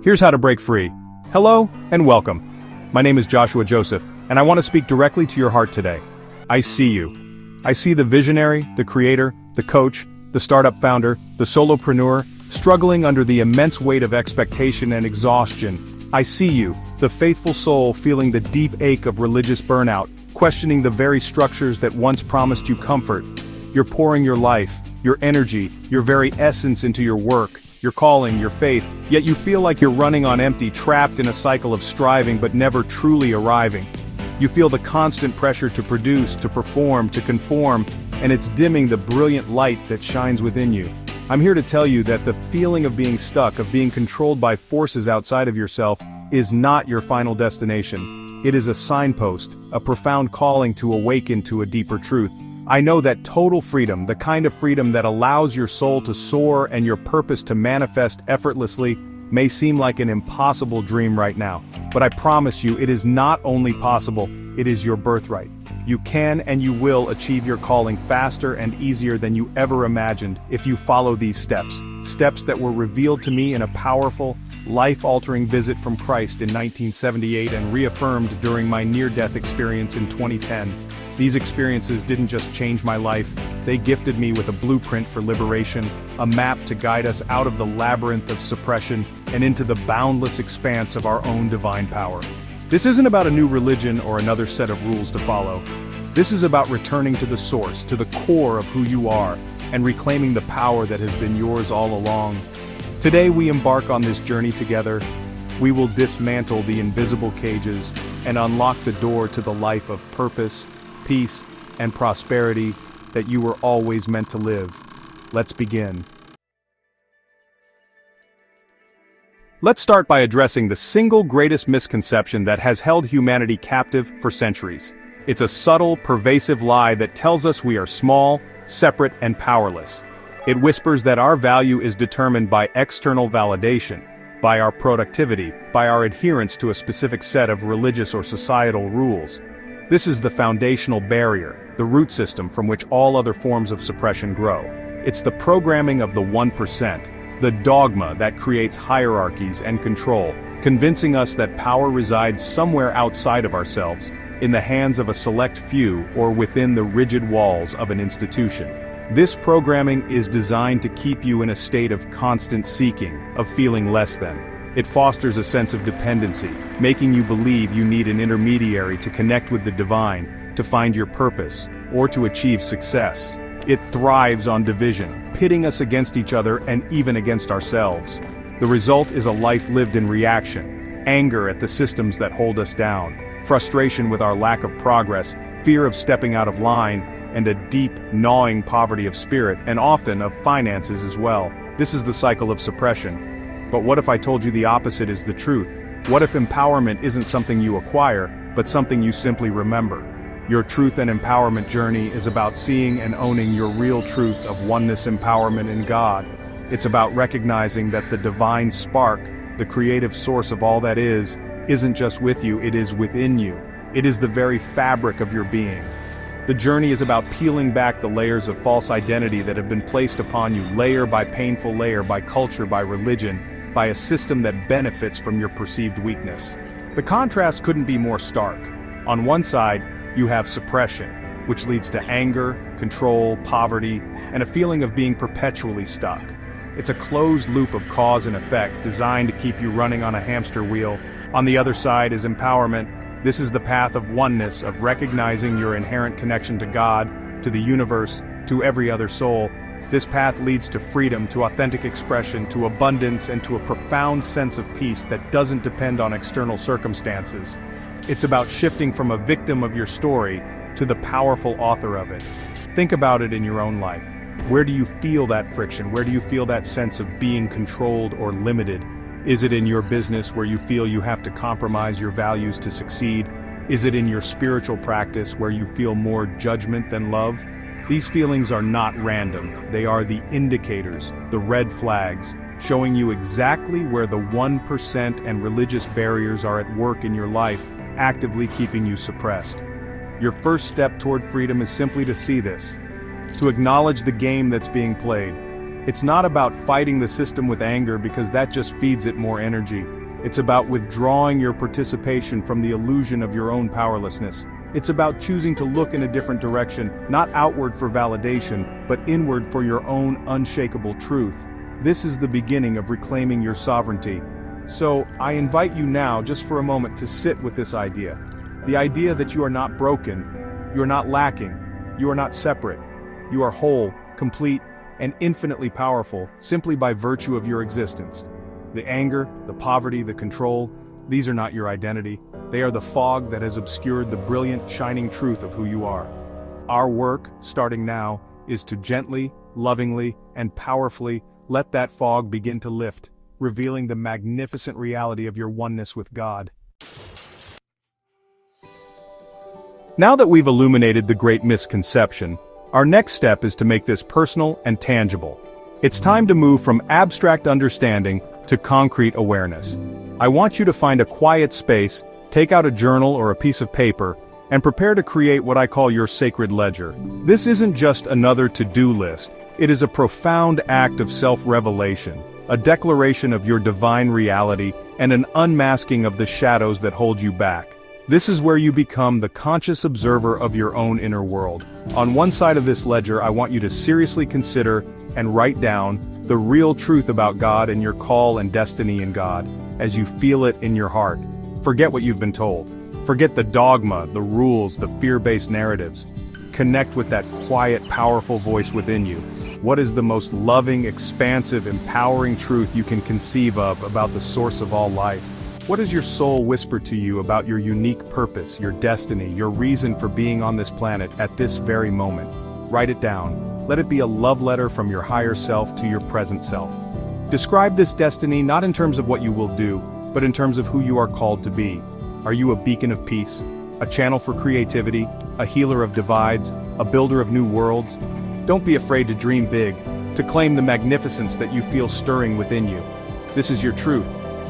Here's how to break free. Hello and welcome. My name is Joshua Joseph, and I want to speak directly to your heart today. I see you. I see the visionary, the creator, the coach, the startup founder, the solopreneur, struggling under the immense weight of expectation and exhaustion. I see you, the faithful soul feeling the deep ache of religious burnout, questioning the very structures that once promised you comfort. You're pouring your life, your energy, your very essence into your work, your calling, your faith, yet you feel like you're running on empty, trapped in a cycle of striving but never truly arriving. You feel the constant pressure to produce, to perform, to conform, and it's dimming the brilliant light that shines within you. I'm here to tell you that the feeling of being stuck, of being controlled by forces outside of yourself, is not your final destination. It is a signpost, a profound calling to awaken to a deeper truth. I know that total freedom, the kind of freedom that allows your soul to soar and your purpose to manifest effortlessly, may seem like an impossible dream right now. But I promise you, it is not only possible, it is your birthright. You can and you will achieve your calling faster and easier than you ever imagined if you follow these steps. Steps that were revealed to me in a powerful, life-altering visit from Christ in 1978 and reaffirmed during my near-death experience in 2010. These experiences didn't just change my life, they gifted me with a blueprint for liberation, a map to guide us out of the labyrinth of suppression and into the boundless expanse of our own divine power. This isn't about a new religion or another set of rules to follow. This is about returning to the source, to the core of who you are, and reclaiming the power that has been yours all along. Today we embark on this journey together. We will dismantle the invisible cages and unlock the door to the life of purpose, peace, and prosperity that you were always meant to live. Let's begin. Let's start by addressing the single greatest misconception that has held humanity captive for centuries. It's a subtle, pervasive lie that tells us we are small, separate, and powerless. It whispers that our value is determined by external validation, by our productivity, by our adherence to a specific set of religious or societal rules. This is the foundational barrier, the root system from which all other forms of suppression grow. It's the programming of the 1%, the dogma that creates hierarchies and control, convincing us that power resides somewhere outside of ourselves, in the hands of a select few or within the rigid walls of an institution. This programming is designed to keep you in a state of constant seeking, of feeling less than. It fosters a sense of dependency, making you believe you need an intermediary to connect with the divine, to find your purpose, or to achieve success. It thrives on division, pitting us against each other and even against ourselves. The result is a life lived in reaction, anger at the systems that hold us down, frustration with our lack of progress, fear of stepping out of line, and a deep, gnawing poverty of spirit, and often of finances as well. This is the cycle of suppression. But what if I told you the opposite is the truth? What if empowerment isn't something you acquire, but something you simply remember? Your truth and empowerment journey is about seeing and owning your real truth of oneness empowerment in God. It's about recognizing that the divine spark, the creative source of all that is, isn't just with you, it is within you. It is the very fabric of your being. The journey is about peeling back the layers of false identity that have been placed upon you, layer by painful layer, by culture, by religion, by a system that benefits from your perceived weakness. The contrast couldn't be more stark. On one side, you have suppression, which leads to anger, control, poverty, and a feeling of being perpetually stuck. It's a closed loop of cause and effect designed to keep you running on a hamster wheel. On the other side is empowerment. This is the path of oneness, of recognizing your inherent connection to God, to the universe, to every other soul. This path leads to freedom, to authentic expression, to abundance, and to a profound sense of peace that doesn't depend on external circumstances. It's about shifting from a victim of your story to the powerful author of it. Think about it in your own life. Where do you feel that friction? Where do you feel that sense of being controlled or limited? Is it in your business where you feel you have to compromise your values to succeed? Is it in your spiritual practice where you feel more judgment than love? These feelings are not random. They are the indicators, the red flags, showing you exactly where the 1% and religious barriers are at work in your life, actively keeping you suppressed. Your first step toward freedom is simply to see this, to acknowledge the game that's being played. It's not about fighting the system with anger because that just feeds it more energy. It's about withdrawing your participation from the illusion of your own powerlessness. It's about choosing to look in a different direction, not outward for validation, but inward for your own unshakable truth. This is the beginning of reclaiming your sovereignty. So, I invite you now, just for a moment, to sit with this idea. The idea that you are not broken, you are not lacking, you are not separate. You are whole, complete, and infinitely powerful, simply by virtue of your existence. The anger, the poverty, the control, these are not your identity. They are the fog that has obscured the brilliant, shining truth of who you are. Our work, starting now, is to gently, lovingly, and powerfully let that fog begin to lift, revealing the magnificent reality of your oneness with God. Now that we've illuminated the great misconception, our next step is to make this personal and tangible. It's time to move from abstract understanding to concrete awareness. I want you to find a quiet space, take out a journal or a piece of paper, and prepare to create what I call your sacred ledger. This isn't just another to-do list, it is a profound act of self-revelation, a declaration of your divine reality, and an unmasking of the shadows that hold you back. This is where you become the conscious observer of your own inner world. On one side of this ledger, I want you to seriously consider and write down the real truth about God and your call and destiny in God, as you feel it in your heart. Forget what you've been told. Forget the dogma, the rules, the fear-based narratives. Connect with that quiet, powerful voice within you. What is the most loving, expansive, empowering truth you can conceive of about the source of all life? What does your soul whisper to you about your unique purpose, your destiny, your reason for being on this planet at this very moment? Write it down. Let it be a love letter from your higher self to your present self. Describe this destiny not in terms of what you will do, but in terms of who you are called to be. Are you a beacon of peace, a channel for creativity, a healer of divides, a builder of new worlds? Don't be afraid to dream big, to claim the magnificence that you feel stirring within you. This is your truth.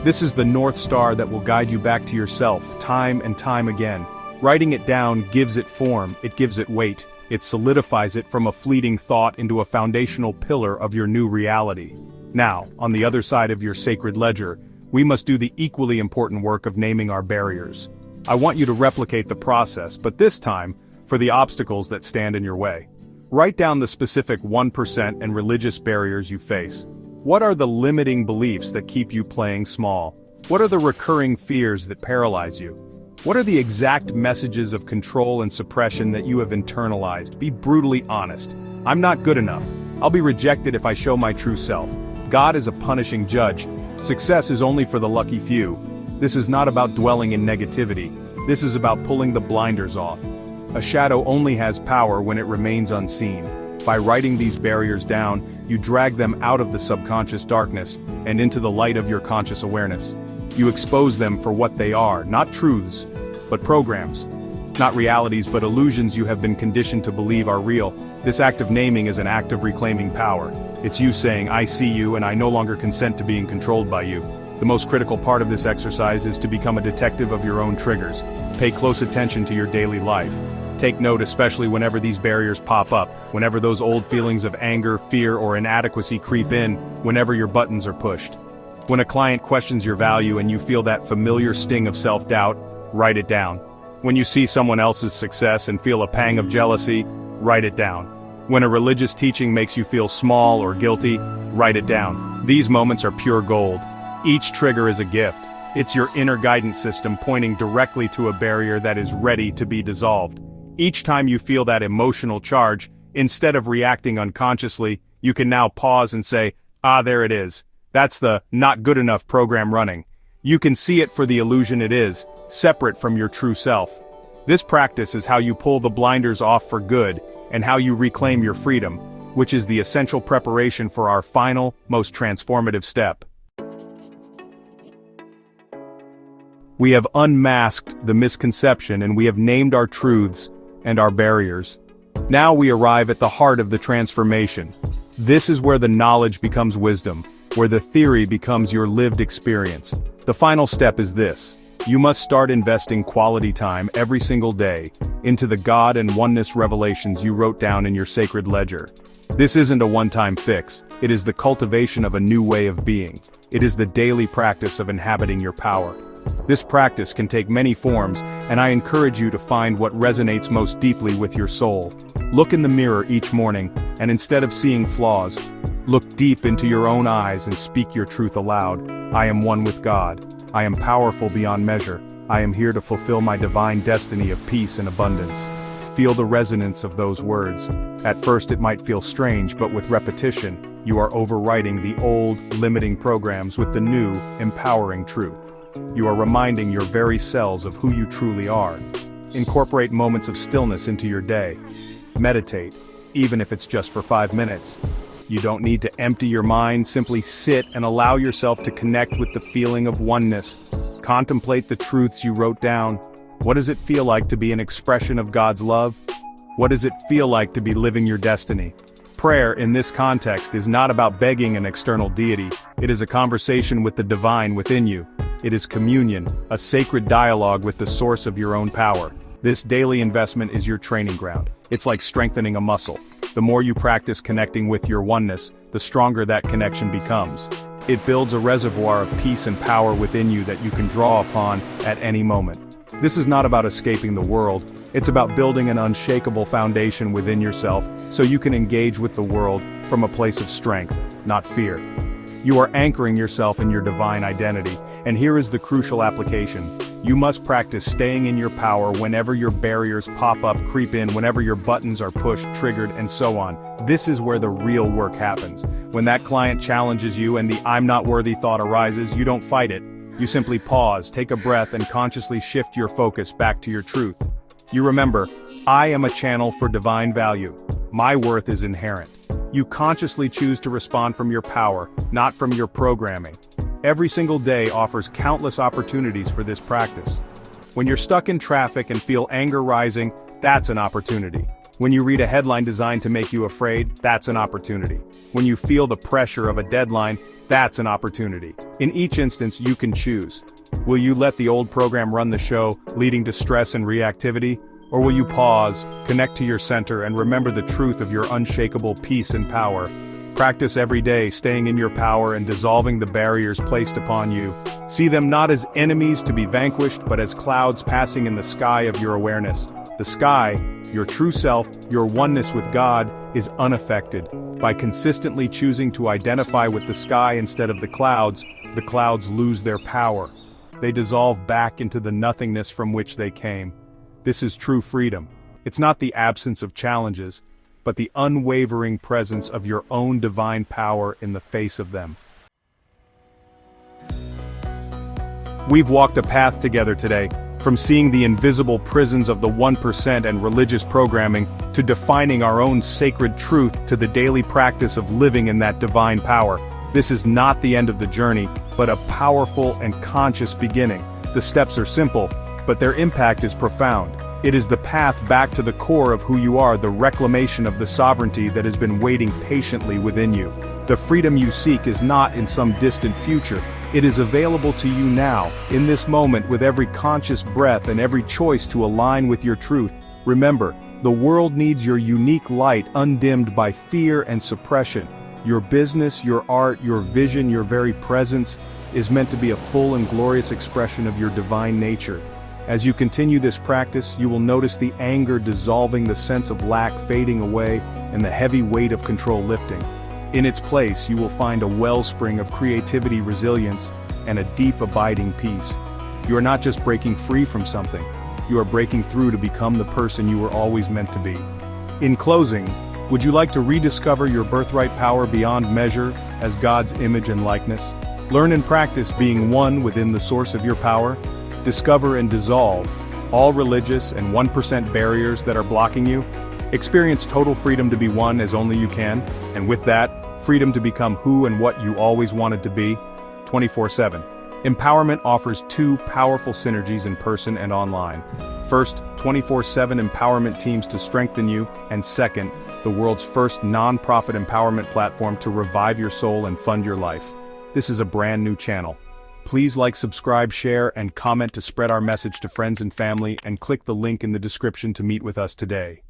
This is the North Star that will guide you back to yourself, time and time again. Writing it down gives it form, it gives it weight, it solidifies it from a fleeting thought into a foundational pillar of your new reality. Now, on the other side of your sacred ledger, we must do the equally important work of naming our barriers. I want you to replicate the process, but this time, for the obstacles that stand in your way. Write down the specific 1% and religious barriers you face. What are the limiting beliefs that keep you playing small? What are the recurring fears that paralyze you? What are the exact messages of control and suppression that you have internalized? Be brutally honest. I'm not good enough. I'll be rejected if I show my true self. God is a punishing judge. Success is only for the lucky few. This is not about dwelling in negativity. This is about pulling the blinders off. A shadow only has power when it remains unseen. By writing these barriers down, you drag them out of the subconscious darkness and into the light of your conscious awareness. You expose them for what they are, not truths, but programs. Not realities, but illusions you have been conditioned to believe are real. This act of naming is an act of reclaiming power. It's you saying, I see you and I no longer consent to being controlled by you. The most critical part of this exercise is to become a detective of your own triggers. Pay close attention to your daily life. Take note especially whenever these barriers pop up, whenever those old feelings of anger, fear, or inadequacy creep in, whenever your buttons are pushed. When a client questions your value and you feel that familiar sting of self-doubt, write it down. When you see someone else's success and feel a pang of jealousy, write it down. When a religious teaching makes you feel small or guilty, write it down. These moments are pure gold. Each trigger is a gift. It's your inner guidance system pointing directly to a barrier that is ready to be dissolved. Each time you feel that emotional charge, instead of reacting unconsciously, you can now pause and say, there it is. That's the not good enough program running. You can see it for the illusion it is, separate from your true self. This practice is how you pull the blinders off for good, and how you reclaim your freedom, which is the essential preparation for our final, most transformative step. We have unmasked the misconception and we have named our truths and our barriers. Now we arrive at the heart of the transformation. This is where the knowledge becomes wisdom, where the theory becomes your lived experience. The final step is this. You must start investing quality time every single day into the God and oneness revelations you wrote down in your sacred ledger. This isn't a one-time fix, it is the cultivation of a new way of being. It is the daily practice of inhabiting your power. This practice can take many forms, and I encourage you to find what resonates most deeply with your soul. Look in the mirror each morning, and instead of seeing flaws, look deep into your own eyes and speak your truth aloud. I am one with God. I am powerful beyond measure. I am here to fulfill my divine destiny of peace and abundance. Feel the resonance of those words. At first it might feel strange, but with repetition, you are overwriting the old, limiting programs with the new, empowering truth. You are reminding your very cells of who you truly are. Incorporate moments of stillness into your day. Meditate, even if it's just for 5 minutes. You don't need to empty your mind, simply sit and allow yourself to connect with the feeling of oneness. Contemplate the truths you wrote down. What does it feel like to be an expression of God's love? What does it feel like to be living your destiny? Prayer in this context is not about begging an external deity. It is a conversation with the divine within you. It is communion, a sacred dialogue with the source of your own power. This daily investment is your training ground. It's like strengthening a muscle. The more you practice connecting with your oneness, the stronger that connection becomes. It builds a reservoir of peace and power within you that you can draw upon at any moment. This is not about escaping the world, it's about building an unshakable foundation within yourself so you can engage with the world from a place of strength, not fear. You are anchoring yourself in your divine identity, and here is the crucial application. You must practice staying in your power whenever your barriers pop up, creep in, whenever your buttons are pushed, triggered, and so on. This is where the real work happens. When that client challenges you and the "I'm not worthy" thought arises, you don't fight it. You simply pause, take a breath, and consciously shift your focus back to your truth. You remember, I am a channel for divine value. My worth is inherent. You consciously choose to respond from your power, not from your programming. Every single day offers countless opportunities for this practice. When you're stuck in traffic and feel anger rising, that's an opportunity. When you read a headline designed to make you afraid, that's an opportunity. When you feel the pressure of a deadline, that's an opportunity. In each instance, you can choose. Will you let the old program run the show, leading to stress and reactivity? Or will you pause, connect to your center, and remember the truth of your unshakable peace and power? Practice every day, staying in your power and dissolving the barriers placed upon you. See them not as enemies to be vanquished, but as clouds passing in the sky of your awareness. The sky, your true self, your oneness with God, is unaffected. By consistently choosing to identify with the sky instead of the clouds lose their power. They dissolve back into the nothingness from which they came. This is true freedom. It's not the absence of challenges, but the unwavering presence of your own divine power in the face of them. We've walked a path together today, from seeing the invisible prisons of the 1% and religious programming, to defining our own sacred truth, to the daily practice of living in that divine power. This is not the end of the journey, but a powerful and conscious beginning. The steps are simple, but their impact is profound. It is the path back to the core of who you are, the reclamation of the sovereignty that has been waiting patiently within you. The freedom you seek is not in some distant future. It is available to you now, in this moment, with every conscious breath and every choice to align with your truth. Remember, the world needs your unique light undimmed by fear and suppression. Your business, your art, your vision, your very presence is meant to be a full and glorious expression of your divine nature. As you continue this practice, you will notice the anger dissolving, the sense of lack fading away, and the heavy weight of control lifting. In its place, you will find a wellspring of creativity, resilience, and a deep abiding peace. You are not just breaking free from something, you are breaking through to become the person you were always meant to be. In closing, would you like to rediscover your birthright power beyond measure as God's image and likeness? Learn and practice being one within the source of your power. Discover and dissolve all religious and 1% barriers that are blocking you. Experience total freedom to be one as only you can, and with that, freedom to become who and what you always wanted to be, 24/7. Empowerment offers two powerful synergies in person and online. First, 24/7 empowerment teams to strengthen you, and second, the world's first non-profit empowerment platform to revive your soul and fund your life. This is a brand new channel. Please like, subscribe, share, and comment to spread our message to friends and family, and click the link in the description to meet with us today.